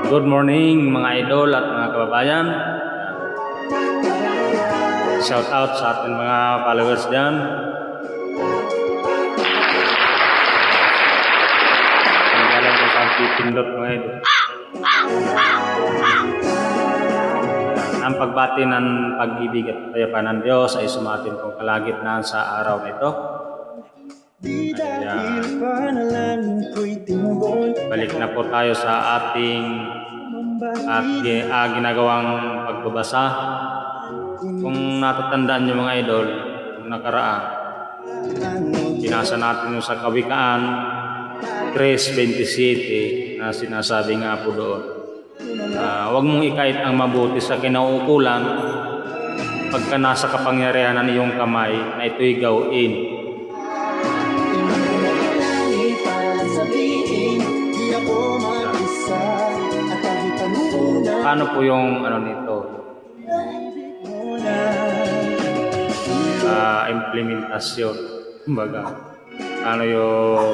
Good morning mga idol at mga kababayan. Shout out sa ating mga followers dyan. Ang galang ko sa pipindot mga idol. Ang pagbati ng pag-ibig at kapayapaan ng Diyos ay sumatin kong kalagitnaan sa araw na ito. Balik na po tayo sa ating ginagawang pagbabasa. Kung natatandaan nyo mga idol, kung nakaraan, sinasa natin yung sa Kawikaan 3:27 na sinasabi nga po doon. Huwag mong ikait ang mabuti sa kinauukulan pagka nasa kapangyarihan ng iyong kamay na ito'y gawin. Paano po yung nito? Implementasyon. Kumbaga, ano yung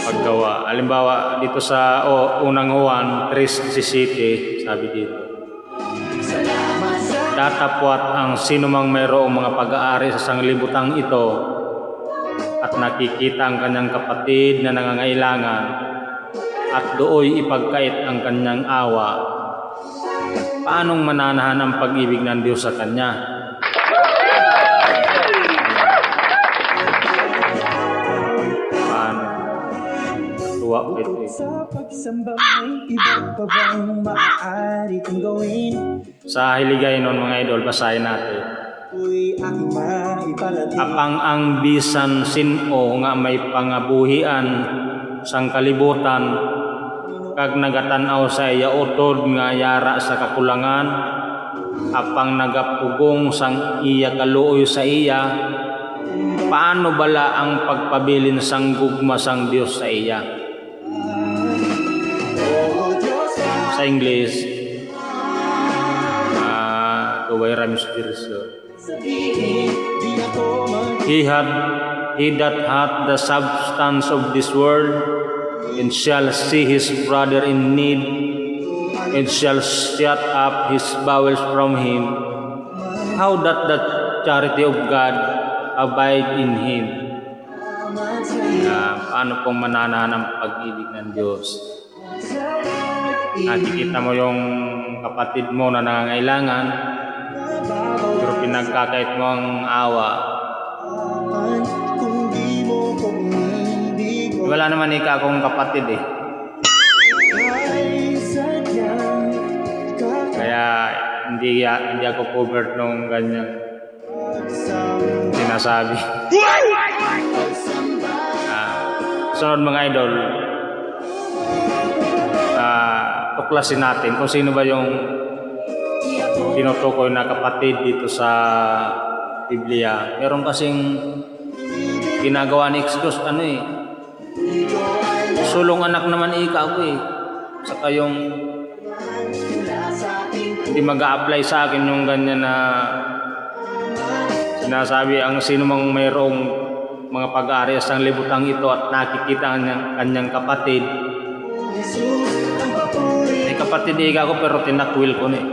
paggawa. Halimbawa, dito sa unang Juan 3:17, sabi dito, datapwat ang sinumang mayroong mga pag-aari sa sanglibutang ito at nakikita ang kanyang kapatid na nangangailangan at dooy ipagkait ang kanyang awa, paanong mananahan ang pag-ibig ng Diyos sa kanya? Paano? Tuwa ito eh. Sa Hiligay nun mga idol, basahin natin. Apang ang bisan sino nga may pangabuhian sang kalibutan kag nagatanaw sa iya utod nga yara sa kakulangan, apang nagapugong sang iya kaluoy sa iya, paano bala ang pagpabilin sang gugma sang Dios sa iya? Sa English, Tuway Rams Version. He that hath the substance of this world, and shall see his brother in need, and shall shut up his bowels from him. How doth the charity of God abide in him? Paano pong mananahan ang pag-ibig ng Diyos? Nakikita mo yung kapatid mo na nangangailangan, pero pinagkakait mo ang awa. Wala naman ika akong kapatid eh. Kaya hindi ako covered nung ganyan sinasabi. Sunod mga idol, tuklasin natin kung sino ba yung tinutukoy na kapatid dito sa Biblia. Meron kasing ginagawa ni excuse sulong anak naman ika ako eh. Saka yung hindi mag-a-apply sa akin yung ganyan na sinasabi ang sino mang mayroong mga pag-aari sa libutang ito at nakikita ang kanyang kapatid. May kapatid ika ako pero tinakwil ko na eh.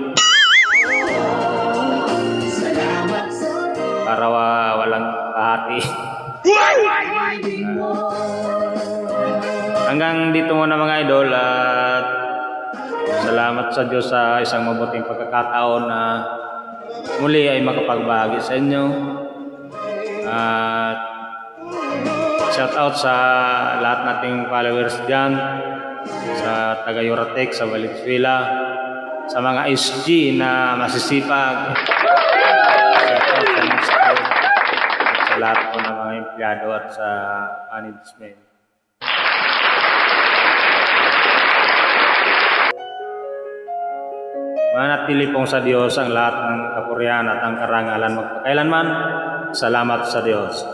Para walang kahati. Hanggang dito muna mga idol at salamat sa Diyos sa isang mabuting pagkakataon na muli ay makapagbahagi sa inyo. At shout out sa lahat nating followers dyan, sa taga Yuratec, sa Valenzuela, sa mga SG na masisipag. Sa lahat po ng mga empleyado at sa management. Manatili pong sa Diyos ang lahat ng kapurihan at ang karangalan magpakailanman. Salamat sa Diyos.